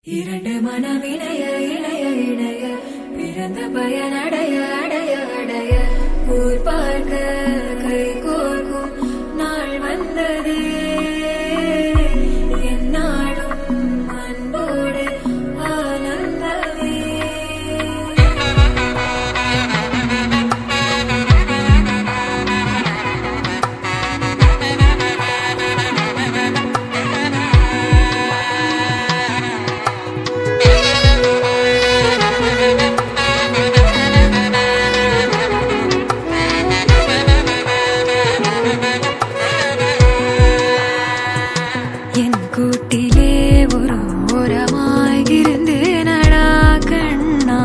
இரண்டு மனம் இணைய இணைய இணைய பிறந்த பயன் அடைய அடைய அடைய ஊர் பார்க்க கை கோர்க்கும் நாள் வந்தது என்னாலும் அன்போடு ஆனந்தமே. கூட்டிலே ஒரு ஓரமாய் இருந்தேனடா கண்ணா,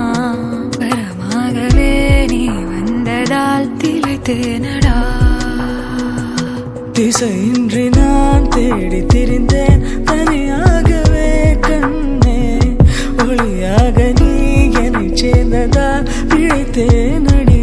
வரமாகவே நீ வந்ததால் திளைத்தேனடா. திசையின்றி நான் தேடி திரிந்தேன் தனியாகவே கண்ணே, ஒளியாக நீ என்னை சேர்ந்ததால் பிழைத்தேனடி.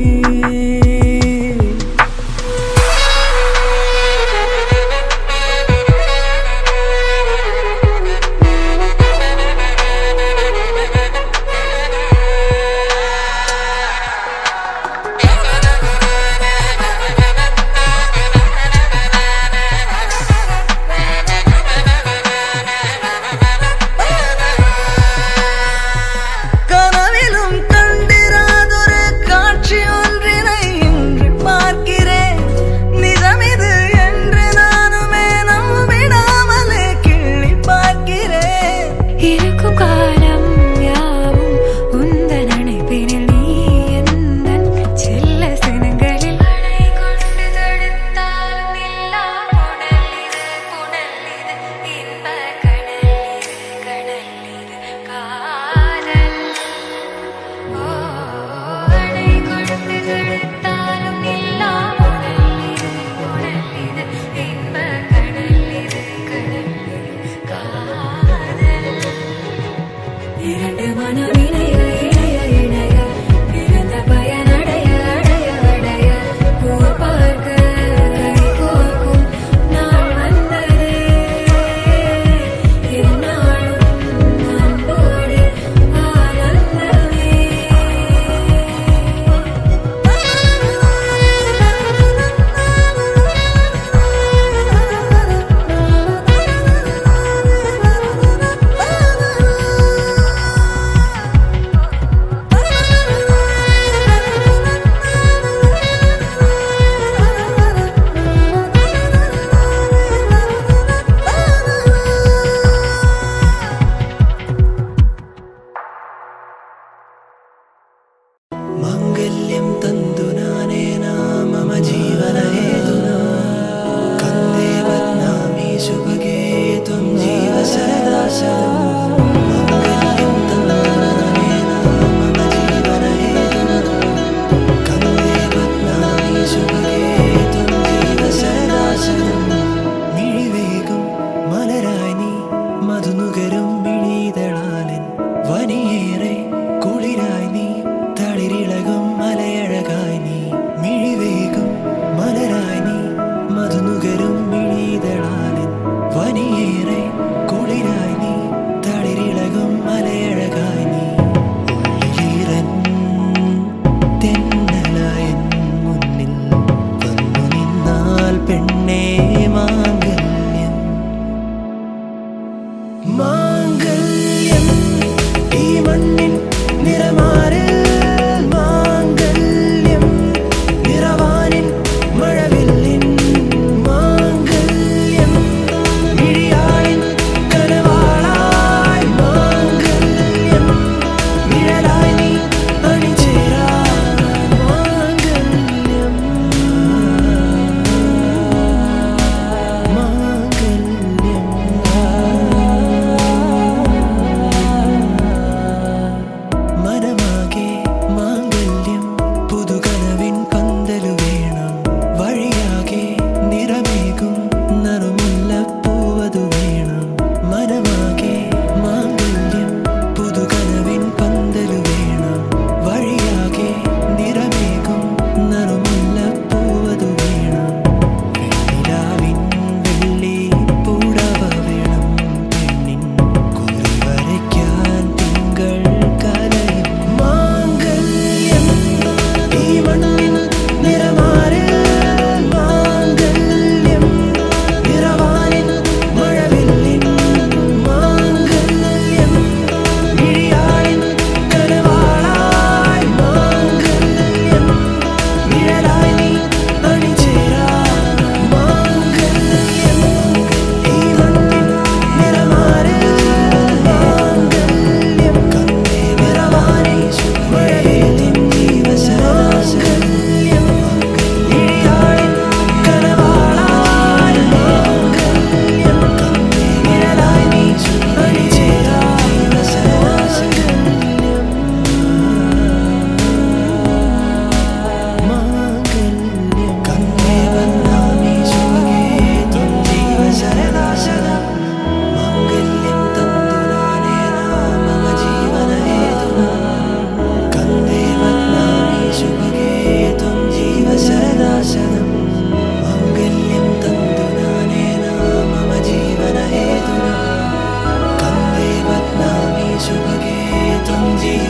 இரண்டு மனம் இணைய இணைய இணைய பிறந்த பயன் அடைய அடைய அடைய ஊர் பார்க்க கை கோர்க்கும் நாள் வந்தது என்னாலும் அன்போடு ஆனந்தமே.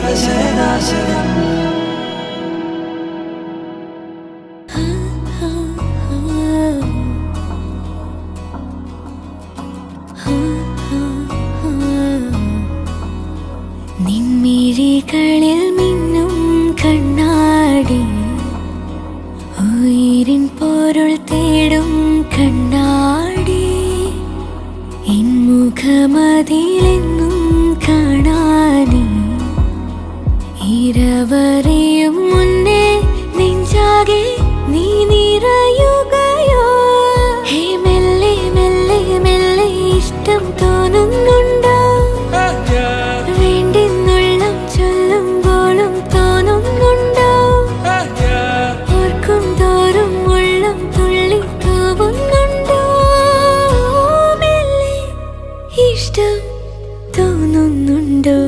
ശിവശരണാശരണം. നിൻമിഴികളിൽ മിന്നും കണ്ണാടി, ഉയിരിൻ പൊരുൾ തേടും കണ്ണാടി, എൻ മുഖമതിലെന്നും കാണാനേ, ഇരവറിയും മുന്നേ നെഞ്ചാകെ നീ നിറയുകയോ. ഹേ മെല്ലെ മെല്ലെ മെല്ലെ ഇഷ്ടം തോന്നുന്നുണ്ടോ, വേണ്ടെന്നുള്ളം ചൊല്ലുമ്പോഴും തോന്നുന്നുണ്ടോ, ഓർക്കും തോറും ഉള്ളം തുള്ളി തൂവുന്നുണ്ടോ, മെല്ലെ ഇഷ്ടം തോന്നുന്നുണ്ടോ.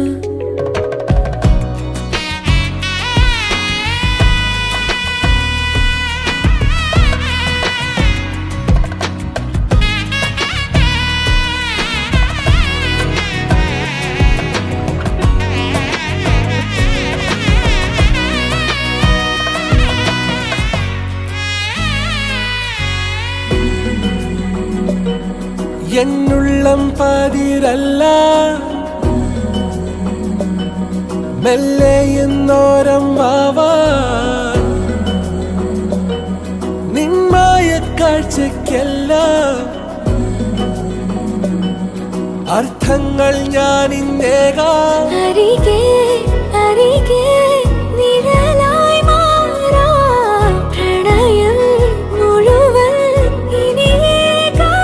എന്നുള്ളം പതിരല്ല മെല്ലെ എന്നോരം ആവാൻ, നിന്മായ കാഴ്ചയ്ക്കെല്ലാം അർത്ഥങ്ങൾ ഞാൻ ഇന്നേകാം. അരികെ അരികെ നിഴലായി മാറാം, പ്രണയം മുഴുവൻ ഇനിയേകാം.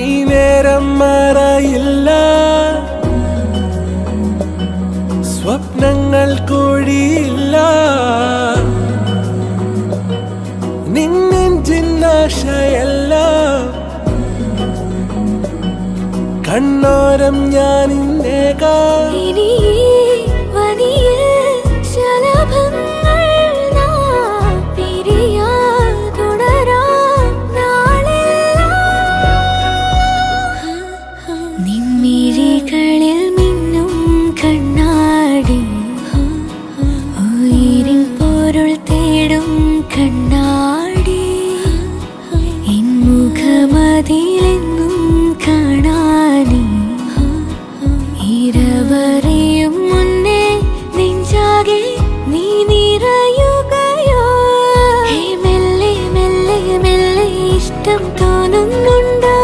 ഈ നേരം മറയില്ല, സ്വപ്നങ്ങൾ കൊഴിയില്ല, നിന്നെഞ്ചിന്നാശയല്ല, കണ്ണോരം ഞാൻ ഇന്നേകാം. ഇനി വലിയ ശലഭങ്ങൾ നാം പിരിയാൻ തുടരാം നാളെല്ലാം. നിൻമിഴികളിൽ മിന്നും കണ്ണാടി, ഉയിരിൻ പൊരുൾ തേടും കണ്ണാടി, എൻ മുഖമതിലെന്നും കാണാനേ, ഇരവറിയും മുന്നേ നെഞ്ചാകെ നീ നിറയുകയോ. ഹേ മെല്ലെ മെല്ലെ മെല്ലെ ഇഷ്ടം തോന്നുന്നുണ്ടോ,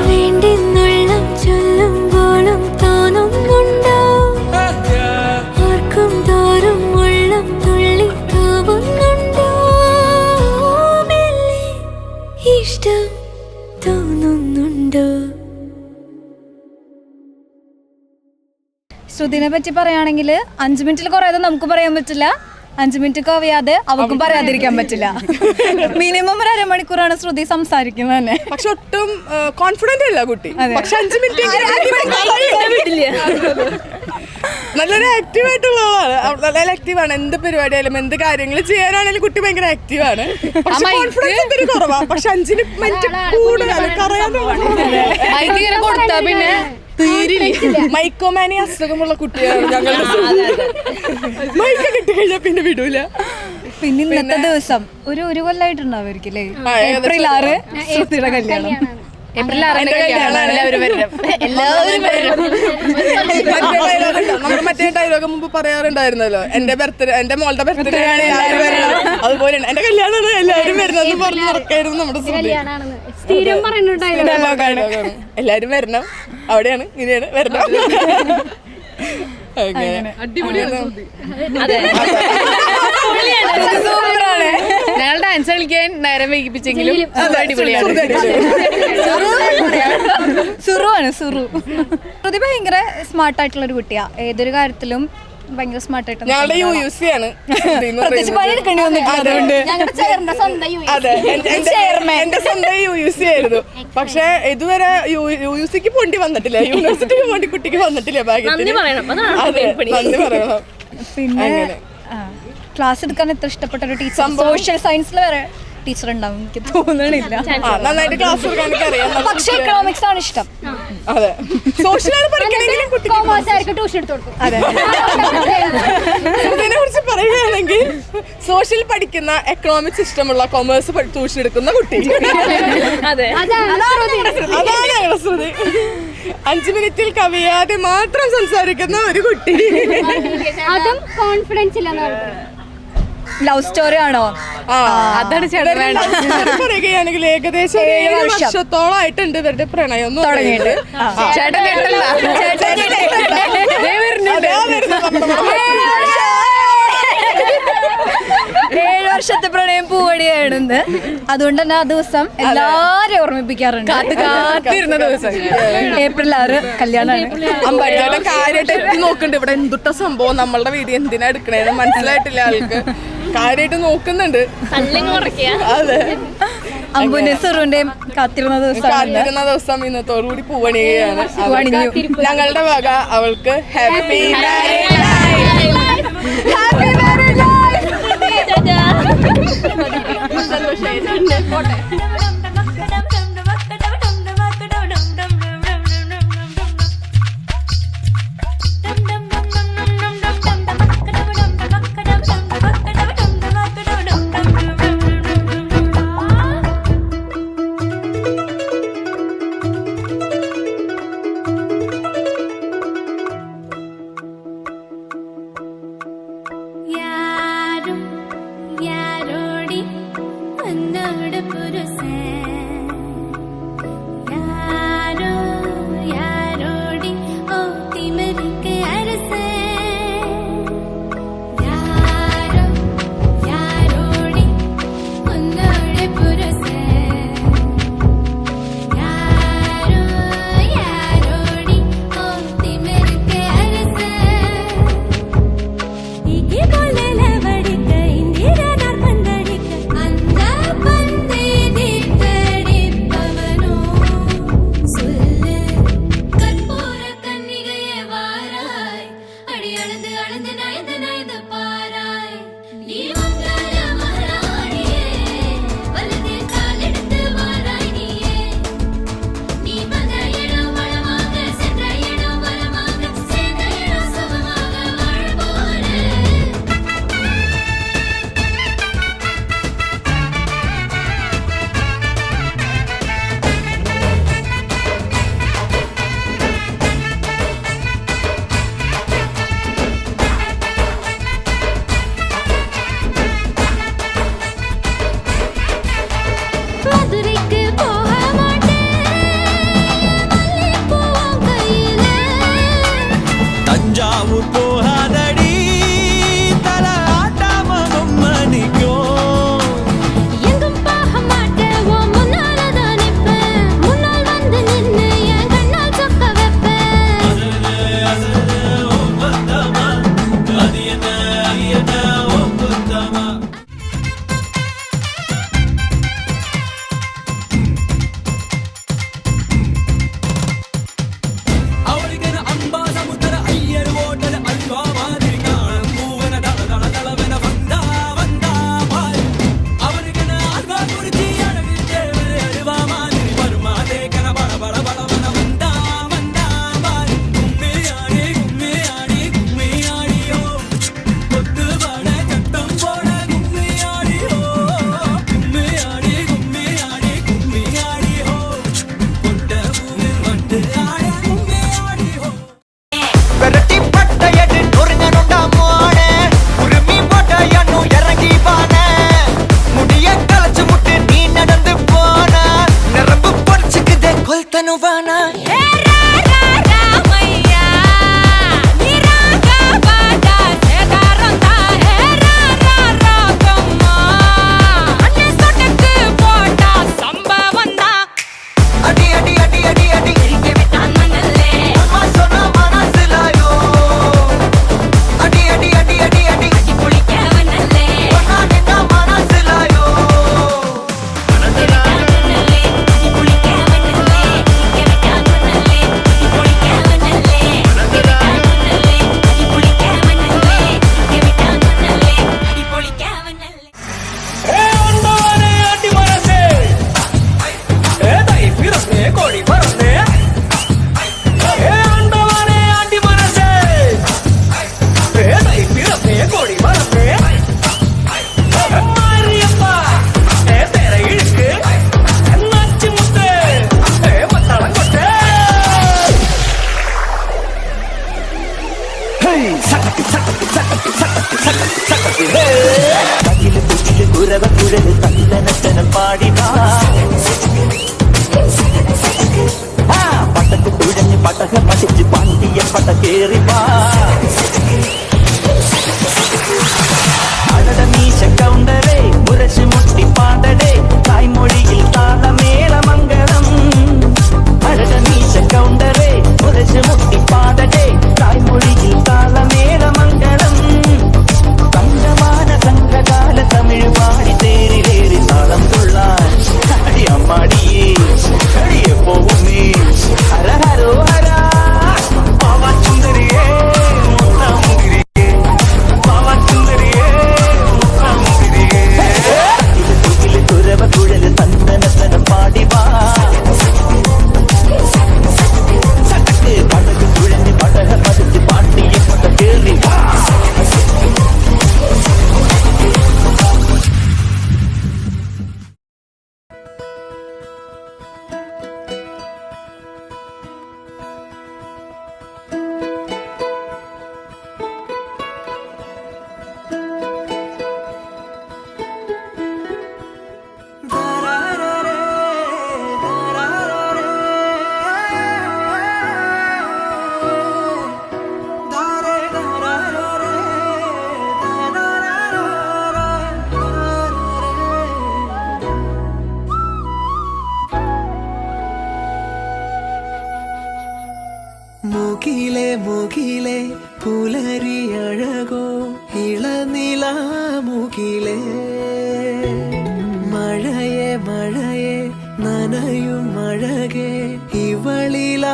വേണ്ടെന്നുള്ളം ചൊല്ലുമ്പോഴും തോന്നുന്നുണ്ടോ, ഓർക്കും തോറും ഉള്ളം തുള്ളി തൂവുന്നുണ്ടോ, മെല്ലെ ഇഷ്ടം തോന്നുന്നുണ്ടോ. ശ്രുതിനെ പറ്റി പറയുകയാണെങ്കിൽ 5 മിനിറ്റിൽ കുറയാതെ നമുക്ക് പറയാൻ പറ്റില്ല, 5 മിനിറ്റ് കവിയാതെ അവൾക്കും പറയാതിരിക്കാൻ പറ്റില്ല. മിനിമം ഒരു അരമണിക്കൂറാണ് ശ്രുതി സംസാരിക്കുന്നത് തന്നെ. പക്ഷെ ഒട്ടും കോൺഫിഡന്റ് അല്ല കുട്ടി. പക്ഷെ 5 മിനിറ്റ് നല്ലൊരു ആക്റ്റീവ് ആയിട്ടുള്ളതാണ്. നല്ല ആക്റ്റീവാണ്. എന്ത് പരിപാടിയായാലും എന്ത് കാര്യങ്ങൾ ചെയ്യാനാണെങ്കിലും കുട്ടി ഭയങ്കര ആക്റ്റീവാണ്. കോൺഫിഡൻസ് ഇത്തിരി കുറവാ. പക്ഷെ 5 മിനിറ്റ് കൂടുതൽ കൊടുത്താ പിന്നെ മൈക്കോമാനി അസുഖമുള്ള കുട്ടിയാണ് ഞങ്ങളുടെ. മൈക്ക് കിട്ടിക്കഴിഞ്ഞാൽ പിന്നെ വിടൂല. പിന്നെ ഇന്നത്തെ ദിവസം ഒരു കൊല്ലായിട്ടുണ്ടാവുമായിരിക്കില്ലേ? ഏപ്രിൽ 6 ശ്രുതിയുടെ കല്യാണം. ഏപ്രിൽ 6 നമ്മൾ മറ്റേ ഡയലോഗ് മുമ്പ് പറയാറുണ്ടായിരുന്നല്ലോ, എന്റെ മോളുടെ ബർത്ത്ഡേ ആണ് എല്ലാവരും വരണം, അതുപോലെ എന്റെ കല്യാണമാണ് എല്ലാവരും വരുന്നത് പറഞ്ഞ് നടക്കായിരുന്നു നമ്മുടെ ഡയലോഗാണ്. എല്ലാരും വരണം, അവിടെയാണ് ഇങ്ങനെയാണ് വരണം. ഞങ്ങൾ ഡാൻസ് കളിക്കാൻ നേരം വൈകിപ്പിച്ചെങ്കിലും സുറുവാണ് സുറു. ശ്രുതി ഭയങ്കര സ്മാർട്ടായിട്ടുള്ളൊരു കുട്ടിയാ. ഏതൊരു കാര്യത്തിലും ഭയങ്കര സ്മാർട്ടായിട്ട് ഞങ്ങളുടെ UUC ആണ് ശ്രുതി എന്ന് പ്രത്യേകിച്ച് പറയുന്നത്. പണിയെടുക്കേണ്ടി വന്നിട്ടില്ല അതുകൊണ്ട് അതെ എന്റെ സ്വന്തം UUC ആയിരുന്നു. പക്ഷെ ഇതുവരെ UUCക്ക് പോണ്ടി വന്നിട്ടില്ല, യൂണിവേഴ്സിറ്റിക്ക് പോണ്ടി കുട്ടിക്ക് വന്നിട്ടില്ല ഭാഗ്യത്തിന്. അതെ, നന്ദി പറയണം. പിന്നെ ക്ലാസ് എടുക്കാൻ എത്ര ഇഷ്ടപ്പെട്ട ഒരു ടീച്ചർ സോഷ്യൽ സയൻസിൽ വരെ ടീച്ചർ ഉണ്ടാവും എനിക്ക് തോന്നണില്ല. നന്നായിട്ട് ക്ലാസ് എടുക്കാൻ എനിക്കറിയാം. പക്ഷെ എക്കണോമിക്സ് ആണ് ഇഷ്ടം. അതെ, സോഷ്യലാണ് പഠിക്കണമെങ്കിലും കുട്ടിക്ക് ട്യൂഷൻ എടുത്തു കൊടുക്കും. അതെ, ഇതിനെ കുറിച്ച് പറയുകയാണെങ്കിൽ സോഷ്യൽ പഠിക്കുന്ന എക്കണോമിക്സ് ഇഷ്ടമുള്ള കൊമേഴ്സ് ട്യൂഷൻ എടുക്കുന്ന കുട്ടി, അതാണ് ഞങ്ങളുടെ ശ്രുതി. 5 മിനിറ്റിൽ കവിയാതെ മാത്രം സംസാരിക്കുന്ന ഒരു കുട്ടി. അതും കോൺഫിഡൻസ് ഇല്ലെന്ന് ലവ് സ്റ്റോറി ആണോ? അതാണ് പറയുകയാണെങ്കിൽ ഏകദേശം 7 വർഷത്തോളായിട്ടുണ്ട് ഇവരുടെ പ്രണയം തുടങ്ങിയിട്ട്. 7 വർഷത്തെ പ്രണയം പൂവടിയാണെന്ന്. അതുകൊണ്ട് തന്നെ ആ ദിവസം എല്ലാരും ഓർമ്മിപ്പിക്കാറുണ്ട്. കാത്തിരുന്ന ദിവസം April 6 കല്യാണമാണ്. അമ്പഴയുടെ കാര്യമായിട്ട് എത്തി നോക്കുന്നുണ്ട്. ഇവിടെ എന്തുട്ട സംഭവം, നമ്മളുടെ വീഡിയോ എന്തിനാ എടുക്കണേന്ന് മനസ്സിലായിട്ടില്ല ആൾക്ക്. കാര്യമായിട്ട് നോക്കുന്നുണ്ട്. അതെ, അമ്പുവിന്റെ സുറുവിന്റെയും കാത്തിരുന്ന ദിവസം ഇന്നത്തോടുകൂടി പൂവണിയുകയാണ്. ഞങ്ങളുടെ വക അവൾക്ക് ഹാപ്പി മാരീഡ് Thank you. നച്ചന പാടിവാ പട്ടക്ക് തുഴഞ്ഞ് പടക പഠിച്ച് പാണ്ടിയ പട കേറിവാ അടട മീശ കൗണ്ടരേ മുരശ് മുട്ടി പാടടേ തായ്മൊഴിയിൽ താളമേളമംഗളം അടട മീശ കൗണ്ടരേ മുരശ് മുട്ടി പാടടേ തായ്മൊഴിയിൽ താളമേളമംഗളം തങ്കമാന സംഘകാല തമിഴ് പാടി തേരിലേറി താളം തുള്ളാൻ അടി അമ്മാടിയേ കളിയെ പോവും നീ ഹര ഹരോ ഹരാ പാവാ സുന്ദരിയേ മുത്താമുതിരിയേ പാവാ സുന്ദരിയേ മുത്താമുതിരിയേ തുകില് തുരവ കുഴല് തന്തനത്തന പാടിവാ സടക്ക് പടക്ക് തുഴഞ്ഞ് പടക പതിച്ച് പാട്ടിയ പട കേറി വാ മുകിലേ മുകിലേ പുലരി അഴകോ ഇളനില മുകിലേ മഴയെ മഴയെ നനയും അഴകേ ഇവളിലാരുയിരേ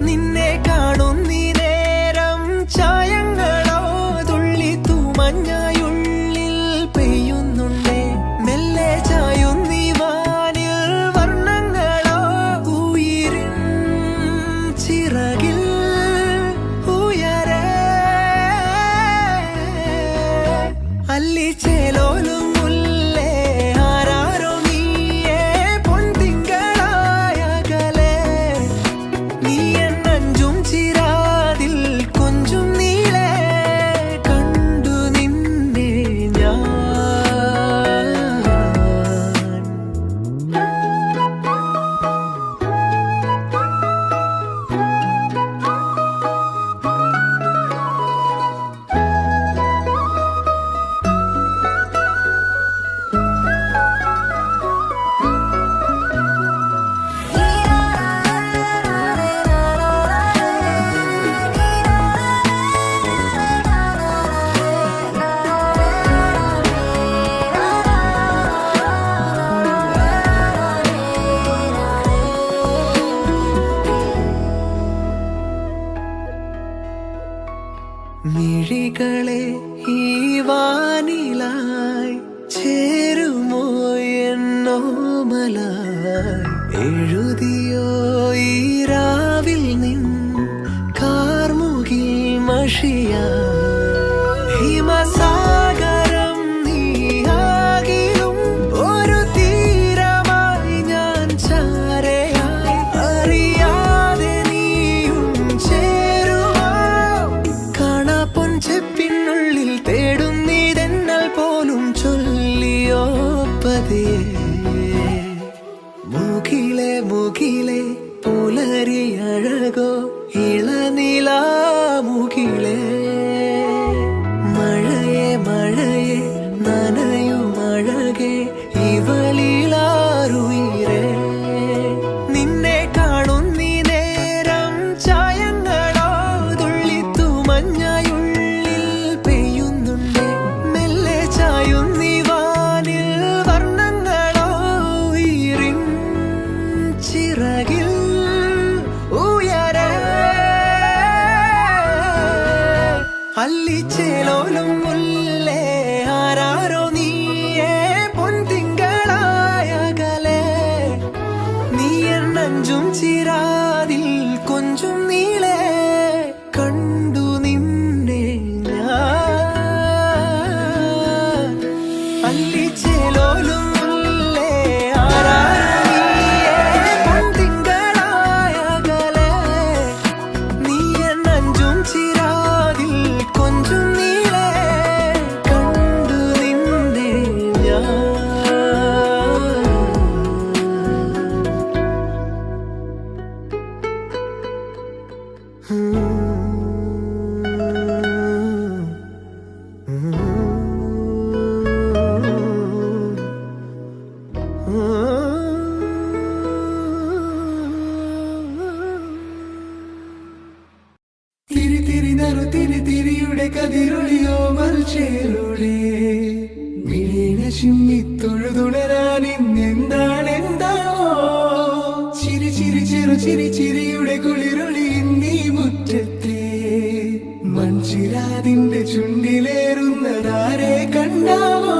നിന്നെ കാണുന്നീ നേരം ചായങ്ങളോ തുള്ളി തൂമഞ്ഞയുള്ളിൽ പെയ്യുന്നുണ്ടേ മെല്ലെ ചായുന്നീ വാനിൽ വർണ്ണങ്ങളോ ഉയിരിൻ ചിറകിൽ ഉയരേ അല്ലിച്ചേലോലും മുല്ലേ ആരാരോ നീയേ പൊൻതിങ്കളായകലേ നീ എന്നഞ്ചും ചിരാതിൽ കൊഞ്ചും നീളേ കണ്ടു നിന്നെ ഞാൻ മിഴികളെ ഈ വാനിലായി ചേരുമോ എന്നോമലായി എഴുതിയോ ഈ രാവിൽ നിൻ കാർമുകിൽ മഷിയായി ഹിമസാഗരം നീയാകിലും ഒരു തീരമായി ഞാൻ ചാരയായി അറിയാതെ നീയും ചേരുമോ കാണാപ്പൊൻ ചെപ്പിനുള്ളിൽ തേടുന്നീതെന്നൽ പോലും ചൊല്ലിയോ പതിയെ മുകിലേ മുകിലേ പുലരി അഴകോ ഇളനില മുകിലേ മഴയെ മഴയെ നനയും അഴകേ ഇവളിലാരുയിരേ നിന്നെ കാണുന്നീ നേരം ചായങ്ങളോ തുള്ളിത്തു മഞ്ഞയുള്ളിൽ പെയ്യുന്നുണ്ട് മെല്ലെ ചായുന്നീ വാനിൽ വർണ്ണങ്ങളോ ഉയിരിൻ ചിറകിൽ ഉയരേ അല്ലിച്ചേലോലും മുല്ലേ ആരാരോ നീയേ പൊൻതിങ്കളായകലേ നീ എന്നഞ്ചും ചിരാതിൽ കൊഞ്ചും നീളേ കണ്ടു നിന്നെ ഞാൻ അല്ലിച്ചേലോലും മുല്ലേ ആരാരോ നീയേ പൊൻതിങ്കളായകലേ നീ എന്നഞ്ചും ചിരാതിൽ കൊഞ്ചും നീളേ കണ്ടു നിന്നെ കുളിരൊളിയോ മൽച്ചേലൂടെ മിഴീണ ചിമ്മി തൊഴുതുണരാൻ ഇന്നെന്താണെന്താവോ ചിരി ചിരി ചെറു ചിരി ചിരിയുടെ കുളിരൊളി നീ മുറ്റത്തെ മൺചിരാതിന്റെ ചുണ്ടിലേറുന്നതാരെ കണ്ടാവോ